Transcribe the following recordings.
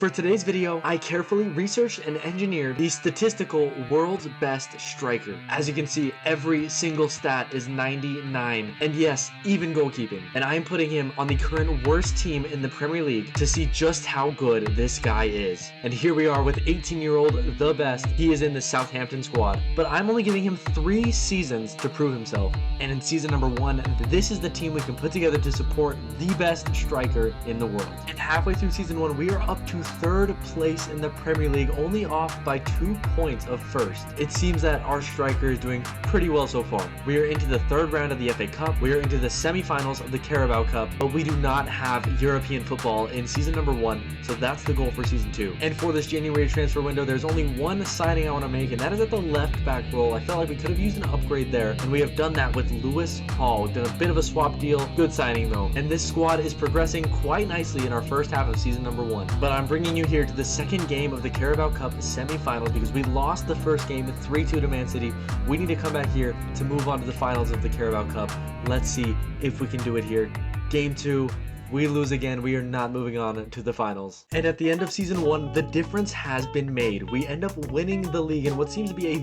For today's video, I carefully researched and engineered the statistical world's best striker. As you can see, every single stat is 99, and yes, even goalkeeping. And I am putting him on the current worst team in the Premier League to see just how good this guy is. And here we are with 18-year-old the best. He is in the Southampton squad, but I'm only giving him 3 seasons to prove himself. And in season number 1, this is the team we can put together to support the best striker in the world. And halfway through season 1, we are up to 3rd place in the Premier League, only off by 2 points of 1st. It seems that our striker is doing pretty well so far. We are into the 3rd round of the FA Cup, we are into the semi-finals of the Carabao Cup, but we do not have European football in season number 1, so that's the goal for season 2. And for this January transfer window, there's only one signing I want to make, and that is at the left back role. I felt like we could have used an upgrade there, and we have done that with Lewis Hall. Done a bit of a swap deal, good signing though. And this squad is progressing quite nicely in our first half of season number 1. But I'm bringing you here to the second game of the Carabao Cup semi-finals because we lost the first game 3-2 to Man City. We need to come back here to move on to the finals of the Carabao Cup. Let's see if we can do it here. Game 2. We lose again, we are not moving on to the finals. And at the end of season 1, the difference has been made. We end up winning the league in what seems to be a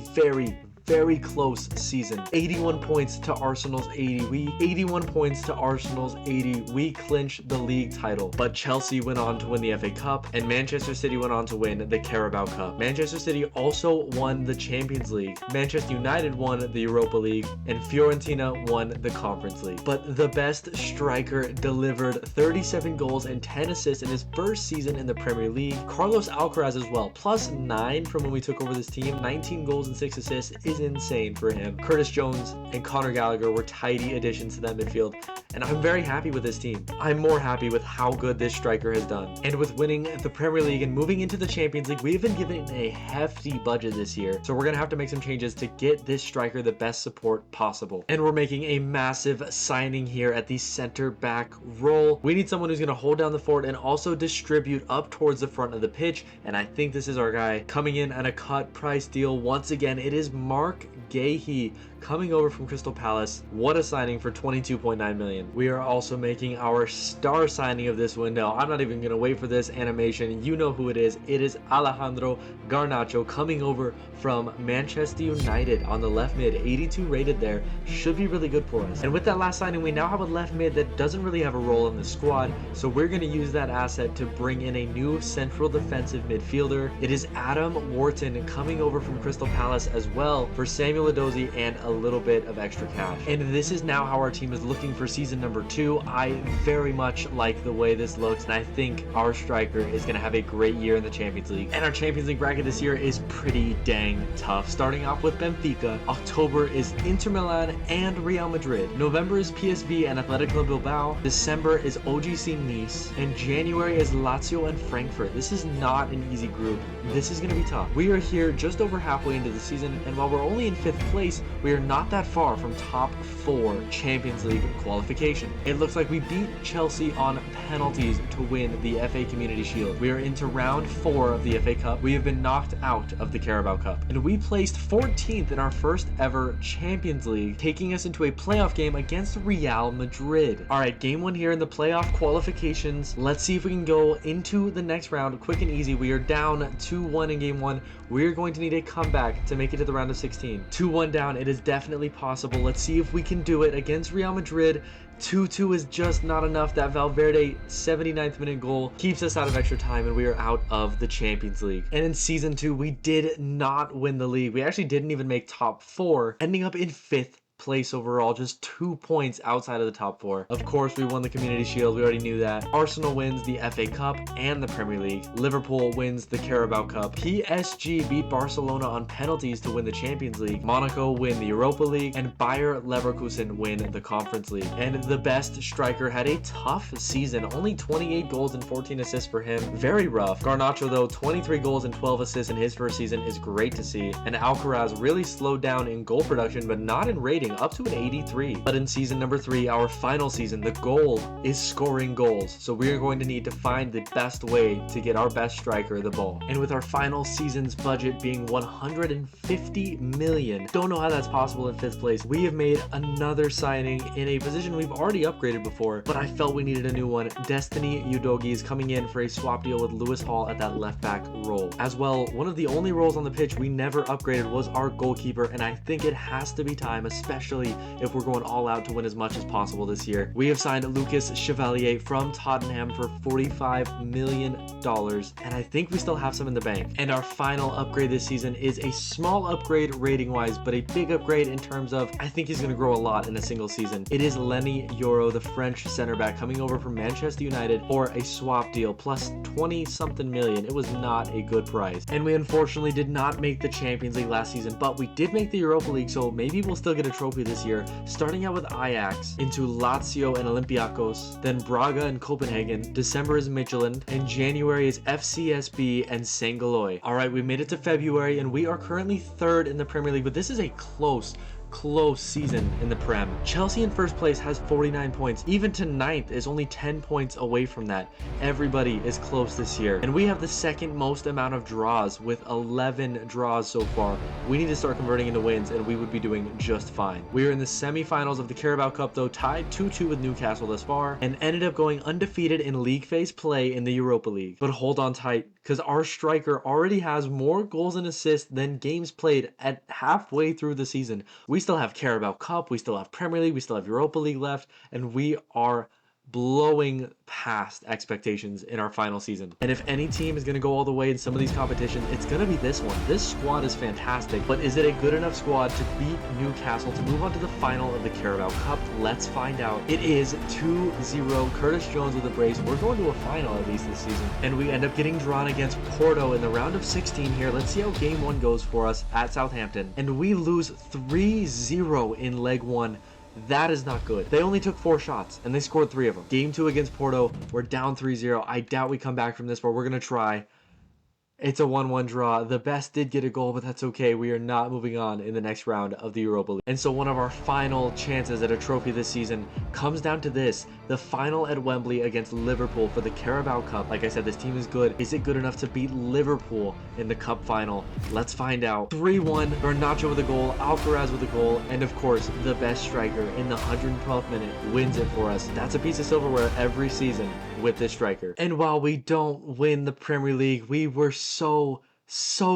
very close season. 81 points to Arsenal's 80. 81 points to Arsenal's 80. We clinched the league title. But Chelsea went on to win the FA Cup, and Manchester City went on to win the Carabao Cup. Manchester City also won the Champions League. Manchester United won the Europa League, and Fiorentina won the Conference League. But the best striker delivered 37 goals and 10 assists in his first season in the Premier League. Carlos Alcaraz as well, plus 9 from when we took over this team. 19 goals and 6 assists is insane for him. Curtis Jones and Conor Gallagher were tidy additions to that midfield, and I'm very happy with this team. I'm more happy with how good this striker has done. And with winning the Premier League and moving into the Champions League, we've been given a hefty budget this year, so we're gonna have to make some changes to get this striker the best support possible. And we're making a massive signing here at the center back role. We need someone who's gonna hold down the fort and also distribute up towards the front of the pitch, and I think this is our guy coming in at a cut price deal. Once again, it is Mark Gahey coming over from Crystal Palace. What a signing for 22.9 million. We are also making our star signing of this window. I'm not even gonna wait for this animation. You know who it is. It is Alejandro Garnacho coming over from Manchester United on the left mid. 82 rated there. Should be really good for us. And with that last signing, we now have a left mid that doesn't really have a role in the squad, so we're gonna use that asset to bring in a new central defensive midfielder. It is Adam Wharton coming over from Crystal Palace as well for Samuel Edozie and a little bit of extra cash. And this is now how our team is looking for season number 2. I very much like the way this looks, and I think our striker is going to have a great year in the Champions League. And our Champions League bracket this year is pretty dang tough. Starting off with Benfica, October is Inter Milan and Real Madrid. November is PSV and Athletic Club Bilbao. December is OGC Nice, and January is Lazio and Frankfurt. This is not an easy group. This is going to be tough. We are here just over halfway into the season, and while we're only in 5th place, we are not that far from top 4 Champions League qualification. It looks like we beat Chelsea on penalties to win the FA Community Shield. We are into round 4 of the FA Cup. We have been knocked out of the Carabao Cup, and we placed 14th in our first ever Champions League, taking us into a playoff game against Real Madrid. All right, game 1 here in the playoff qualifications. Let's see if we can go into the next round quick and easy. We are down 2-1 in game 1. We're going to need a comeback to make it to the round of 16. 2-1 down, it is definitely possible. Let's see if we can do it against Real Madrid. 2-2 is just not enough. That Valverde 79th minute goal keeps us out of extra time, and we are out of the Champions League. And in season 2, we did not win the league. We actually didn't even make top 4, ending up in 5th place overall, just 2 points outside of the top 4. Of course, we won the Community Shield. We already knew that. Arsenal wins the FA Cup and the Premier League. Liverpool wins the Carabao Cup. PSG beat Barcelona on penalties to win the Champions League. Monaco win the Europa League, and Bayer Leverkusen win the Conference League. And the best striker had a tough season. Only 28 goals and 14 assists for him. Very rough. Garnacho, though, 23 goals and 12 assists in his first season is great to see. And Alcaraz really slowed down in goal production, but not in rating. rating up to an 83. But in season number 3, our final season, the goal is scoring goals. So we are going to need to find the best way to get our best striker the ball. And with our final season's budget being 150 million, don't know how that's possible in 5th place. We have made another signing in a position we've already upgraded before, but I felt we needed a new one. Destiny Udogie is coming in for a swap deal with Lewis Hall at that left back role. As well, one of the only roles on the pitch we never upgraded was our goalkeeper, and I think it has to be time, especially if we're going all out to win as much as possible this year. We have signed Lucas Chevalier from Tottenham for $45 million, and I think we still have some in the bank. And our final upgrade this season is a small upgrade rating wise, but a big upgrade in terms of I think he's going to grow a lot in a single season. It is Lenny Yoro, the French center back, coming over from Manchester United for a swap deal plus 20 something million. It was not a good price, and we unfortunately did not make the Champions League last season, but we did make the Europa League, so maybe we'll still get a trophy this year. Starting out with Ajax, into Lazio and Olympiacos, then Braga and Copenhagen. December is Midtjylland, and January is FCSB and Sangaloy. All right, we made it to February, and we are currently 3rd in the Premier League, but this is a close season in the Prem. Chelsea in 1st place has 49 points. Even to 9th is only 10 points away from that. Everybody is close this year. And we have the 2nd most amount of draws with 11 draws so far. We need to start converting into wins and we would be doing just fine. We are in the semi-finals of the Carabao Cup though, tied 2-2 with Newcastle thus far, and ended up going undefeated in league phase play in the Europa League. But hold on tight, because our striker already has more goals and assists than games played at halfway through the season. We still have Carabao Cup, we still have Premier League, we still have Europa League left, and we are blowing past expectations in our final season. And if any team is going to go all the way in some of these competitions, it's going to be this one. This squad is fantastic, but is it a good enough squad to beat Newcastle to move on to the final of the Carabao Cup? Let's find out. It is 2-0, Curtis Jones with a brace. We're going to a final at least this season, and we end up getting drawn against Porto in the round of 16 here. Let's see how game 1 goes for us at Southampton, and we lose 3-0 in leg 1. That is not good. They only took 4 shots and they scored 3 of them. Game 2 against Porto, we're down 3-0. I doubt we come back from this, but we're going to try. It's a 1-1 draw. The best did get a goal, but that's okay. We are not moving on in the next round of the Europa League. And so one of our final chances at a trophy this season comes down to this. The final at Wembley against Liverpool for the Carabao Cup. Like I said, this team is good. Is it good enough to beat Liverpool in the Cup final? Let's find out. 3-1, Garnacho with a goal, Alcaraz with a goal, and of course, the best striker in the 112th minute wins it for us. That's a piece of silverware every season with this striker. And while we don't win the Premier League, we were so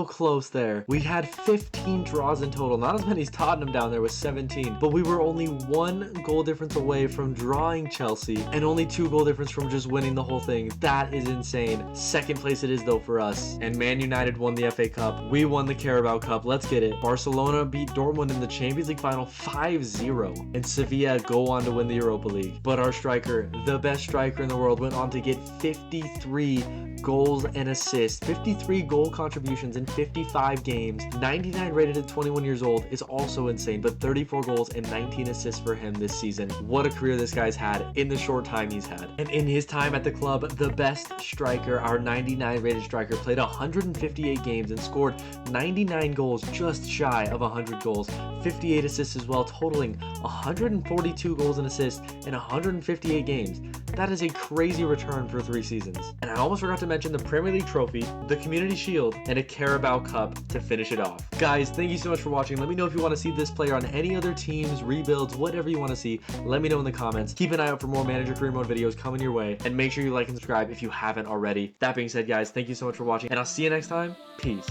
close there. We had 15 draws in total, not as many as Tottenham down there with 17, but we were only 1 goal difference away from drawing Chelsea and only 2 goal difference from just winning the whole thing. That is insane. 2nd place it is though for us, and Man United won the FA Cup. We won the Carabao Cup. Let's get it. Barcelona beat Dortmund in the Champions League final 5-0, and Sevilla go on to win the Europa League. But our striker, the best striker in the world, went on to get 53 goals and assists, 53 goal contributions in 55 games, 99 rated at 21 years old is also insane, but 34 goals and 19 assists for him this season. What a career this guy's had in the short time he's had. And in his time at the club, the best striker, our 99 rated striker, played 158 games and scored 99 goals, just shy of 100 goals, 58 assists as well, totaling 142 goals and assists in 158 games. That is a crazy return for 3 seasons. And I almost forgot to mention the Premier League trophy, the Community Shield, and a Carabao Cup to finish it off. Guys, thank you so much for watching. Let me know if you want to see this player on any other teams, rebuilds, whatever you want to see. Let me know in the comments. Keep an eye out for more Manager Career Mode videos coming your way, and make sure you like and subscribe if you haven't already. That being said, guys, thank you so much for watching, and I'll see you next time. Peace.